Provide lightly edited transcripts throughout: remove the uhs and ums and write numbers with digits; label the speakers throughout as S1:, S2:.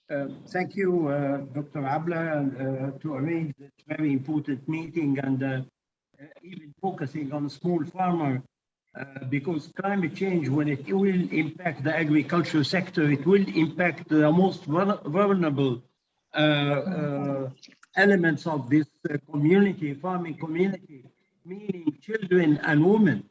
S1: Thank you, Dr. Abla, to arrange this very important meeting and even focusing on small farmer, because climate change, when it will impact the agriculture sector, it will impact the most vulnerable elements of this community, farming community, meaning children and women.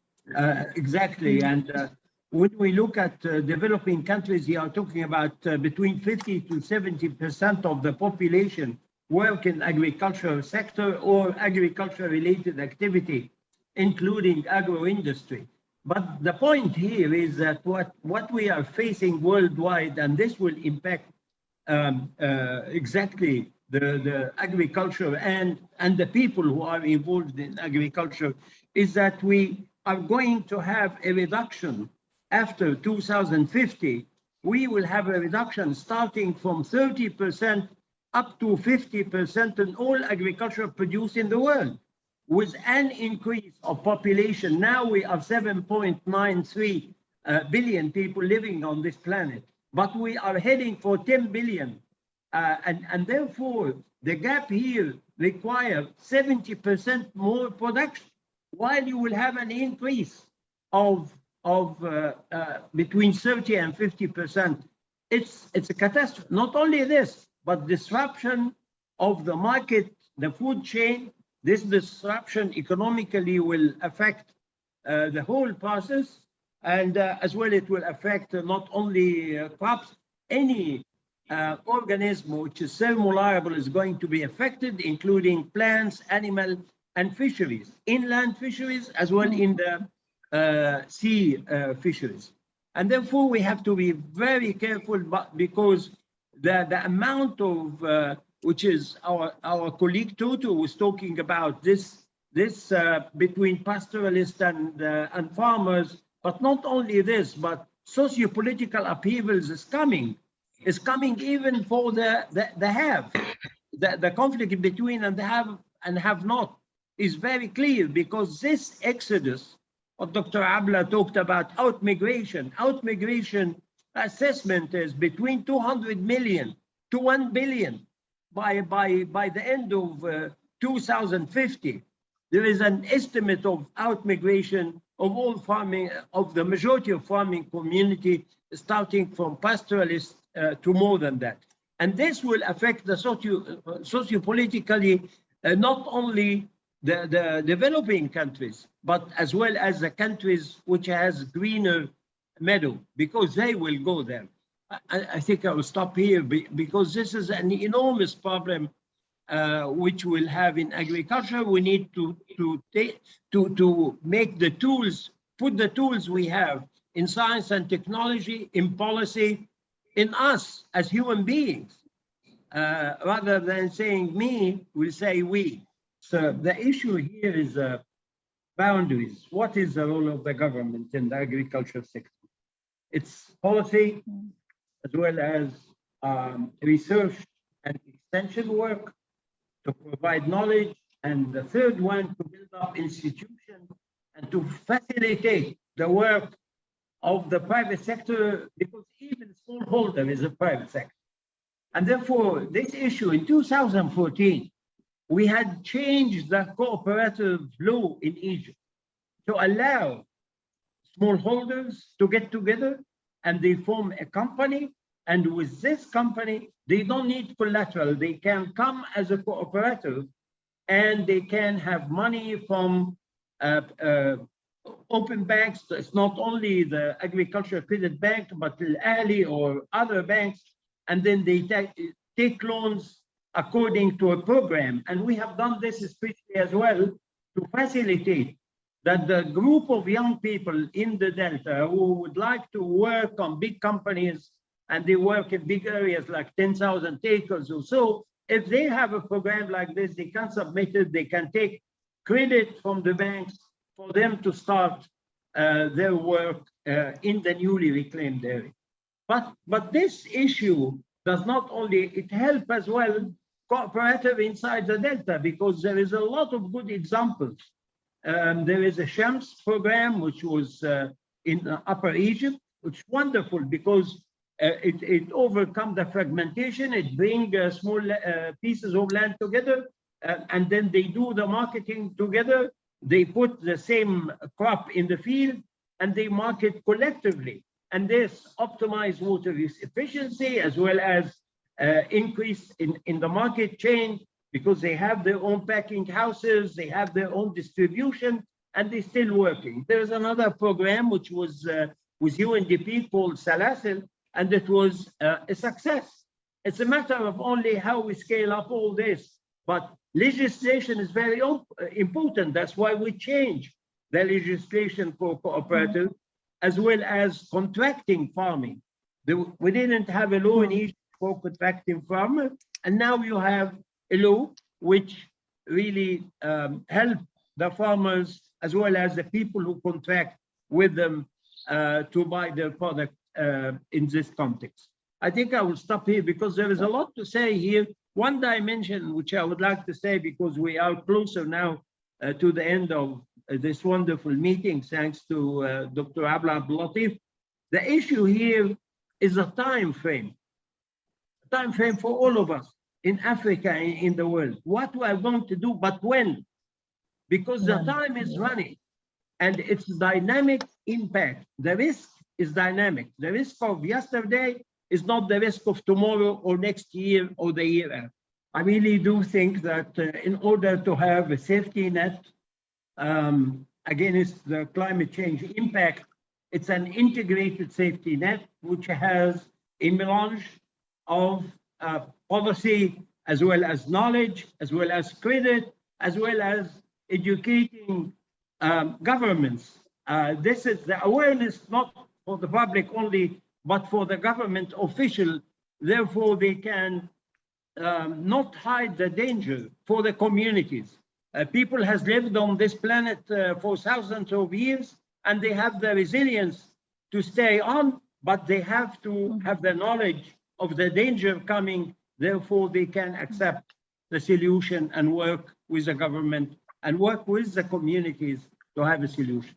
S1: Exactly. And when we look at developing countries, you are talking about between 50 to 70% of the population work in agricultural sector or agriculture-related activity, including agro-industry. But the point here is that what we are facing worldwide, and this will impact exactly the agriculture and the people who are involved in agriculture, is that we are going to have a reduction after 2050. We will have a reduction starting from 30% up to 50% in all agriculture produced in the world, with an increase of population. Now we are 7.93 billion people living on this planet, but we are heading for 10 billion. And therefore, the gap here requires 70% more production, while you will have an increase of between 30 and 50%. It's a catastrophe. Not only this, but disruption of the market, the food chain. This disruption economically will affect the whole process, and as well it will affect not only crops, any organism which is thermoliable is going to be affected, including plants, animal, and fisheries, inland fisheries, as well in the sea fisheries. And therefore we have to be very careful, because the amount of which is our colleague Toto was talking about, this between pastoralists and farmers. But not only this, but socio-political upheavals is coming even for the have. The conflict between and the have and have not is very clear, because this exodus what Dr. Abla talked about, out-migration assessment is between 200 million to 1 billion by the end of 2050. There is an estimate of out-migration of all farming, of the majority of farming community, starting from pastoralists to more than that. And this will affect the socio-politically, not only the developing countries, but as well as the countries which has greener meadow, because they will go there. I think I will stop here, because this is an enormous problem which we'll have in agriculture. We need to make the tools, put the tools we have in science and technology, in policy, in us as human beings. Rather than saying me, we'll say we. So the issue here is boundaries. What is the role of the government in the agriculture sector? It's policy, as well as research and extension work to provide knowledge. And the third one, to build up institutions and to facilitate the work of the private sector, because even smallholder is a private sector. And therefore, this issue in 2014, we had changed the cooperative law in Egypt to allow smallholders to get together and they form a company. And with this company, they don't need collateral. They can come as a cooperative and they can have money from open banks. It's not only the agricultural credit bank, but the Ali or other banks. And then they take loans according to a program. And we have done this especially as well to facilitate that the group of young people in the Delta who would like to work on big companies, and they work in big areas like 10,000 acres or so, if they have a program like this, they can submit it, they can take credit from the banks for them to start their work in the newly reclaimed area. But this issue does not only, it helps as well cooperative inside the Delta, because there is a lot of good examples. There is a Shams program, which was in Upper Egypt, which is wonderful, because it overcome the fragmentation. It bring small pieces of land together, and then they do the marketing together. They put the same crop in the field, and they market collectively. And this optimize water use efficiency as well as increase in the market chain, because they have their own packing houses, they have their own distribution, and they're still working. There's another program which was with UNDP called Salasil, and it was a success. It's a matter of only how we scale up all this. But legislation is very important. That's why we change the legislation for cooperative, as well as contracting farming. We didn't have a law in Egypt for contracting farmer, and now you have a law which really help the farmers as well as the people who contract with them to buy their product in this context. I think I will stop here because there is a lot to say here. One dimension which I would like to say, because we are closer now to the end of this wonderful meeting, thanks to Dr. Adel El Beltagy. The issue here is a time frame for all of us in Africa and in the world. What we are going to do, but when? Because the time is running and it's dynamic impact. The risk is dynamic. The risk of yesterday is not the risk of tomorrow or next year or the year after. I really do think that in order to have a safety net against the climate change impact, it's an integrated safety net which has a melange of policy as well as knowledge, as well as credit, as well as educating governments. This is the awareness not for the public only, but for the government official. Therefore, they can not hide the danger for the communities. People has lived on this planet for thousands of years, and they have the resilience to stay on, but they have to have the knowledge of the danger coming. Therefore, they can accept the solution and work with the government and work with the communities to have a solution.